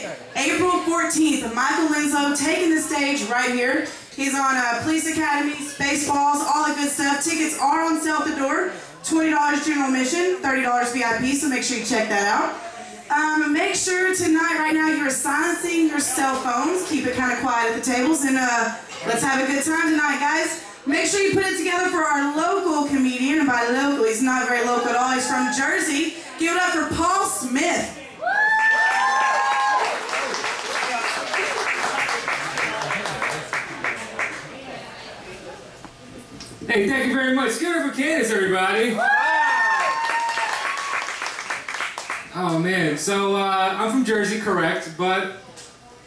it. April 14th, Michael Winslow taking the stage right here. He's on police academies, Spaceballs, all the good stuff. Tickets are on sale at the door. $20 general admission, $30 VIP, so make sure you check that out. Make sure tonight, right now, you're silencing your cell phones. Keep it kind of quiet at the tables, and let's have a good time tonight, guys. Make sure you put it together for our local comedian, and by local, he's not very local at all. He's from Jersey. Give it up for Paul Smith. Hey, thank you very much. Give it up for Candace, everybody. Oh man, so I'm from Jersey, correct, but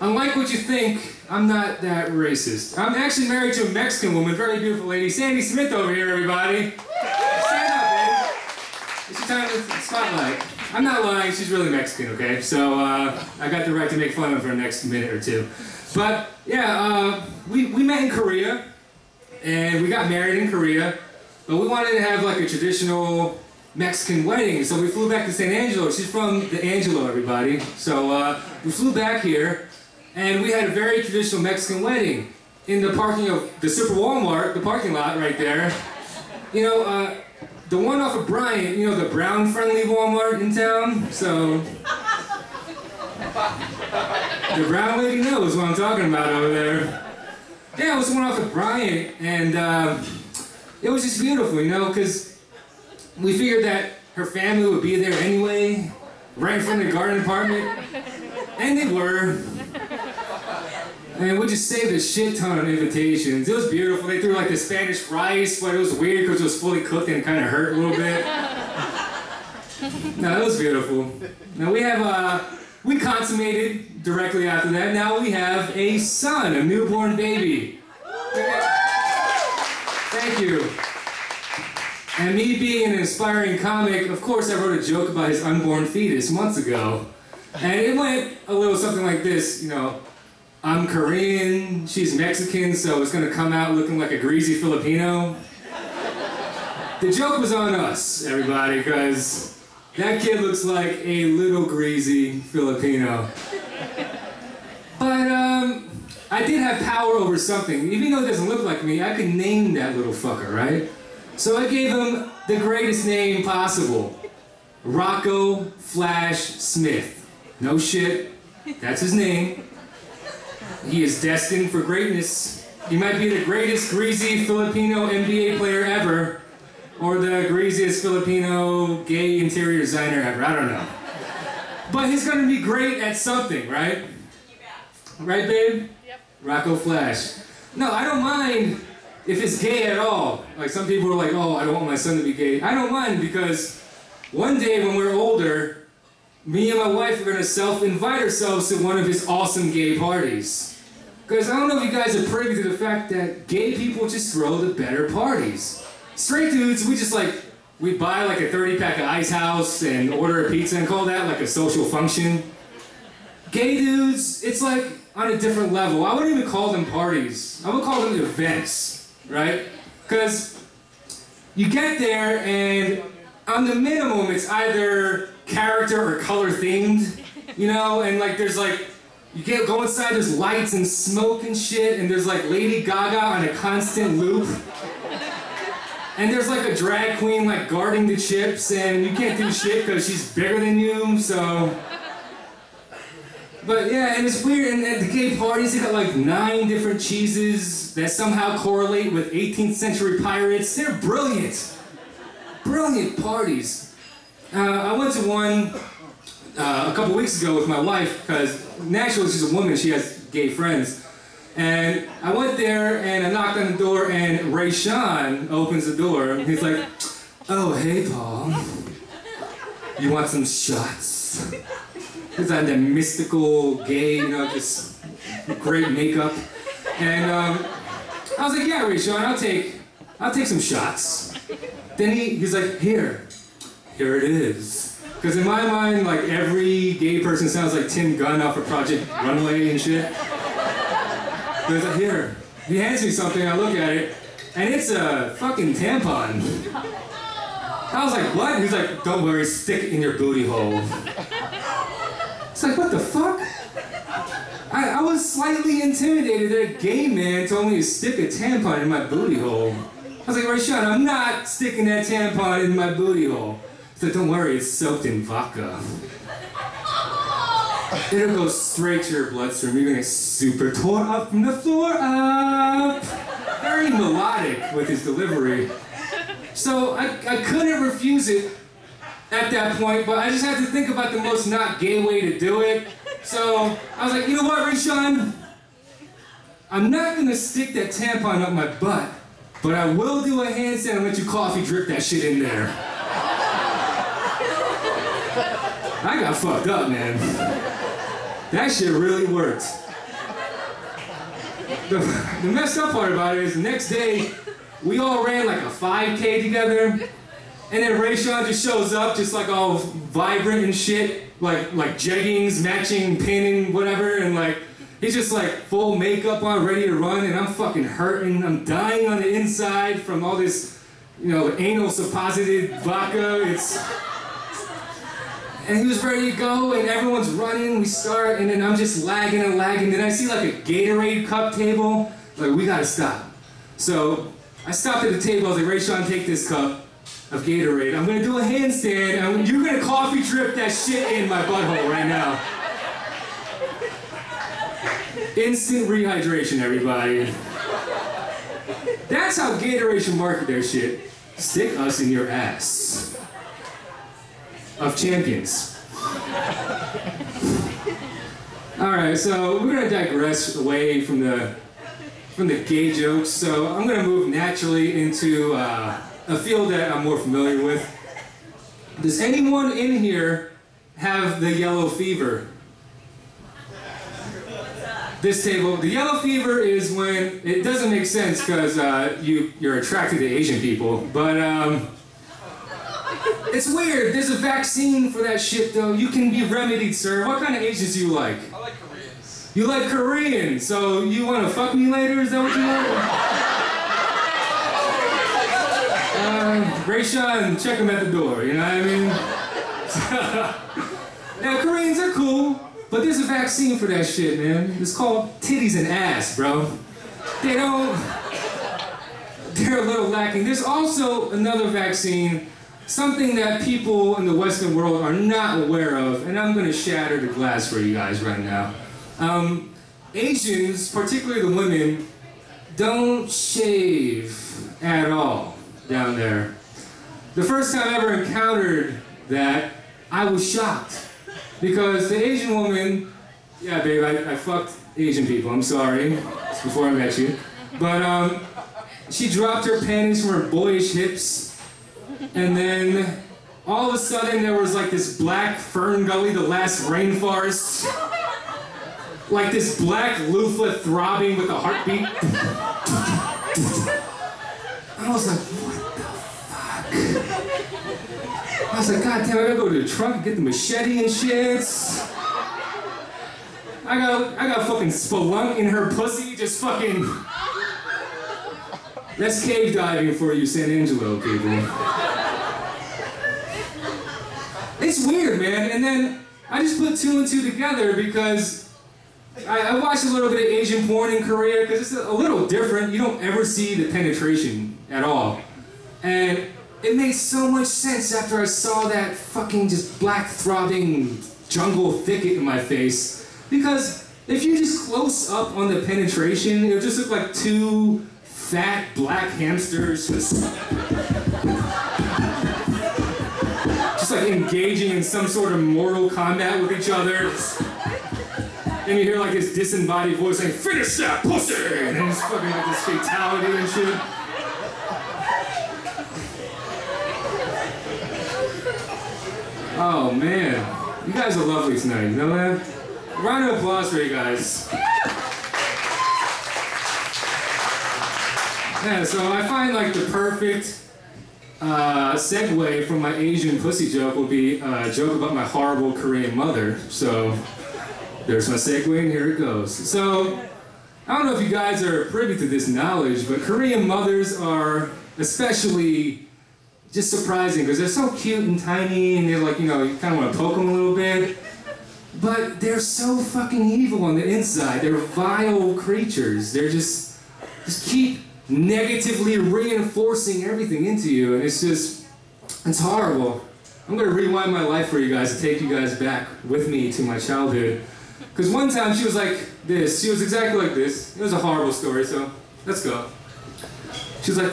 unlike what you think, I'm not that racist. I'm actually married to a Mexican woman, very beautiful lady, Sandy Smith over here, everybody. Stand up, baby. It's your time with the spotlight. I'm not lying, she's really Mexican, okay? So I got the right to make fun of her the next minute or two. But yeah, we met in Korea, and we got married in Korea, but we wanted to have like a traditional Mexican wedding, so we flew back to San Angelo. She's from the Angelo, everybody. So we flew back here, and we had a very traditional Mexican wedding in the parking of the Super Walmart, the parking lot right there. You know, the one off of Bryant, you know, the brown-friendly Walmart in town. So the brown lady knows what I'm talking about over there. Yeah, it was the one off of Bryant, and it was just beautiful, you know, because we figured that her family would be there anyway, right in front of the garden apartment, and they were. And we just saved a shit ton of invitations. It was beautiful. They threw like the Spanish rice, but it was weird because it was fully cooked and it kind of hurt a little bit. No, it was beautiful. Now we consummated directly after that. Now we have a son, a newborn baby. Thank you. And me being an inspiring comic, of course I wrote a joke about his unborn fetus months ago. And it went a little something like this, you know, I'm Korean, she's Mexican, so it's gonna come out looking like a greasy Filipino. The joke was on us, everybody, because that kid looks like a little greasy Filipino. But I did have power over something. Even though it doesn't look like me, I could name that little fucker, right? So I gave him the greatest name possible. Rocco Flash Smith. No shit, that's his name. He is destined for greatness. He might be the greatest greasy Filipino NBA player ever, or the greasiest Filipino gay interior designer ever, I don't know. But he's gonna be great at something, right? Right, babe? Yep. Rocco Flash. No, I don't mind if it's gay at all. Like some people are like, oh, I don't want my son to be gay. I don't mind because one day when we're older, me and my wife are gonna self-invite ourselves to one of his awesome gay parties. Because I don't know if you guys are privy to the fact that gay people just throw the better parties. Straight dudes, we buy like a 30-pack of Ice House and order a pizza and call that like a social function. Gay dudes, it's like on a different level. I wouldn't even call them parties. I would call them events, right? Because you get there and on the minimum it's either character or color themed, you know, and like there's like, you go inside, there's lights and smoke and shit, and there's like Lady Gaga on a constant loop. And there's like a drag queen like guarding the chips, and you can't do shit because she's bigger than you, so. But yeah, and it's weird, and at the gay parties, they got like 9 different cheeses that somehow correlate with 18th century pirates. They're brilliant. Brilliant parties. I went to one a couple weeks ago with my wife, because naturally she's a woman, she has gay friends. And I went there and I knocked on the door and Ray Sean opens the door and he's like, oh, hey, Paul. You want some shots? He's on that mystical gay, you know, just great makeup. And I was like, yeah, Ray Sean, I'll take some shots. Then he's like, here it is. Because in my mind, like every gay person sounds like Tim Gunn off of Project Runway and shit. But he's like, here. He hands me something, I look at it, and it's a fucking tampon. I was like, what? He's like, don't worry, stick it in your booty hole. It's like, what the fuck? I was slightly intimidated that a gay man told me to stick a tampon in my booty hole. I was like, Rayshawn, I'm not sticking that tampon in my booty hole. He's like, don't worry, it's soaked in vodka. It'll go straight to your bloodstream. You're gonna get super tore up from the floor up. Very melodic with his delivery. So I couldn't refuse it at that point, but I just had to think about the most not gay way to do it. So I was like, you know what, Rayshawn? I'm not gonna stick that tampon up my butt, but I will do a handstand and let you coffee drip that shit in there. I got fucked up, man. That shit really worked. The messed up part about it is the next day, we all ran like a 5K together, and then Rayshawn just shows up just like all vibrant and shit, like jeggings, matching pin and whatever, and like, he's just like full makeup on, ready to run, and I'm fucking hurting. I'm dying on the inside from all this, anal supposited vodka. And he was ready to go, and everyone's running, we start, and then I'm just lagging and lagging. Then I see like a Gatorade cup table, like, we gotta stop. So I stopped at the table, I was like, Rayshawn, take this cup of Gatorade. I'm gonna do a handstand, and you're gonna coffee drip that shit in my butthole right now. Instant rehydration, everybody. That's how Gatorade should market their shit. Stick us in your ass. Of champions. Alright, so we're gonna digress away from the gay jokes, so I'm gonna move naturally into a field that I'm more familiar with. Does anyone in here have the yellow fever? This table, the yellow fever is when, it doesn't make sense because you're attracted to Asian people, but it's weird. There's a vaccine for that shit, though. You can be remedied, sir. What kind of Asians do you like? I like Koreans. You like Korean, so you want to fuck me later? Is that what you want? Rayshawn, check him at the door, you know what I mean? Now, Koreans are cool, but there's a vaccine for that shit, man. It's called titties and ass, bro. They're a little lacking. There's also another vaccine, something that people in the Western world are not aware of, and I'm gonna shatter the glass for you guys right now. Asians, particularly the women, don't shave at all down there. The first time I ever encountered that, I was shocked. Because the Asian woman, yeah babe, I fucked Asian people, I'm sorry, it's before I met you. But she dropped her panties from her boyish hips, and then all of a sudden there was like this black fern gully, the last rainforest. Like this black loofah throbbing with a heartbeat. I was like, what the fuck? I was like, God damn, I gotta go to the trunk and get the machete and shit. I got fucking spelunk in her pussy, just fucking. That's cave diving for you San Angelo people. It's weird, man. And then I just put two and two together because I watched a little bit of Asian porn in Korea because it's a little different. You don't ever see the penetration at all. And it made so much sense after I saw that fucking just black throbbing jungle thicket in my face. Because if you just close up on the penetration, it'll just look like two fat black hamsters just like engaging in some sort of mortal combat with each other. And you hear like this disembodied voice saying, "Finish that pussy!" And then it's fucking like this fatality and shit. Oh man, you guys are lovely tonight, you know that? Round of applause for you guys. Yeah, so I find like the perfect segue from my Asian pussy joke will be a joke about my horrible Korean mother. So there's my segue and here it goes. So I don't know if you guys are privy to this knowledge, but Korean mothers are especially just surprising because they're so cute and tiny and they're like, you know, you kind of want to poke them a little bit. But they're so fucking evil on the inside. They're vile creatures. They're just keep negatively reinforcing everything into you, and it's horrible. I'm gonna rewind my life for you guys to take you guys back with me to my childhood. Because one time she was like this. She was exactly like this. It was a horrible story, so let's go. She was like,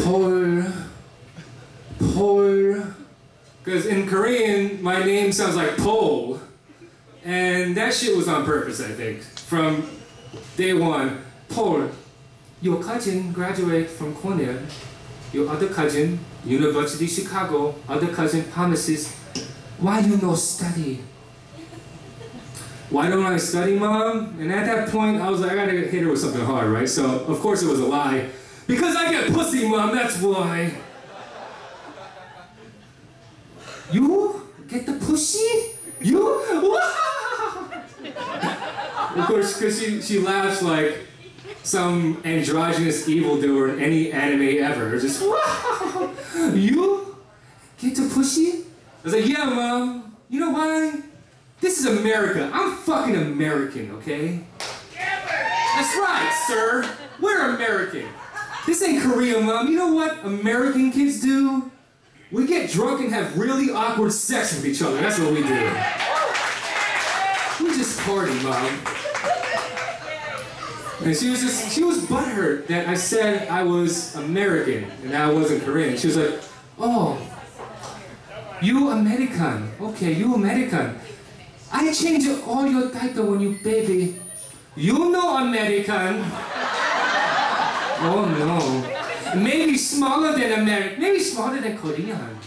Paul. Because in Korean, my name sounds like Pole. And that shit was on purpose, I think. From day one. Paul, your cousin graduated from Cornell. Your other cousin, University of Chicago. Other cousin, pharmacist. Why you no study? Why don't I study, Mom? And at that point, I was like, I gotta hit her with something hard, right? So, of course it was a lie. Because I get pussy, Mom, that's why. You get the pussy? You? Of course, because she laughs like some androgynous evildoer in any anime ever. Just, wow! You get the pussy? I was like, yeah, Mom. You know why? This is America. I'm fucking American, okay? That's right, sir. We're American. This ain't Korea, Mom. You know what American kids do? We get drunk and have really awkward sex with each other. That's what we do. We just party, Mom. And she was butthurt that I said I was American and I wasn't Korean. She was like, oh, you American. Okay, you American. I changed all your title when you baby. You know American. Oh no. Maybe smaller than American. Maybe smaller than Korean.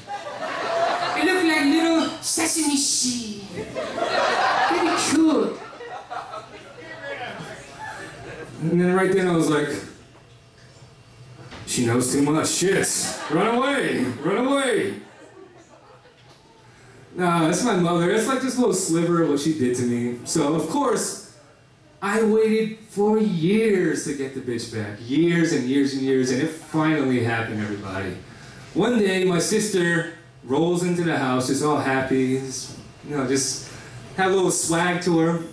It looked like little sesame seed. Very cute. And then right then I was like, she knows too much. Shit. Run away. Run away. Nah, that's my mother. It's like this little sliver of what she did to me. So, of course, I waited for years to get the bitch back. Years and years and years, and it finally happened, everybody. One day, my sister rolls into the house, just all happy, just had a little swag to her.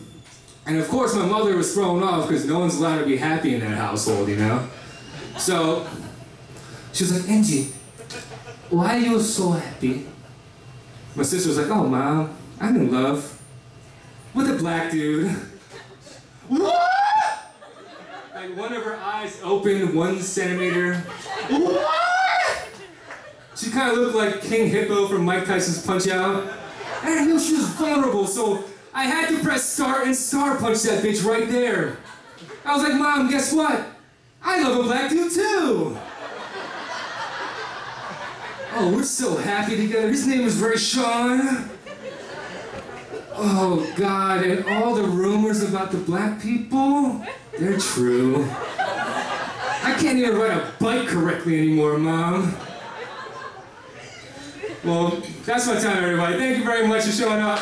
And of course, my mother was thrown off because no one's allowed to be happy in that household, you know? So, she was like, Angie, why are you so happy? My sister was like, oh, Mom, I'm in love with a black dude. What? Like one of her eyes opened 1 centimeter. What? She kind of looked like King Hippo from Mike Tyson's Punch-Out. And I knew she was vulnerable, so I had to press start and star punch that bitch right there. I was like, Mom, guess what? I love a black dude too. Oh, we're so happy together. His name is Rayshawn. Oh, God, and all the rumors about the black people, they're true. I can't even ride a bike correctly anymore, Mom. Well, that's my time, everybody. Thank you very much for showing up.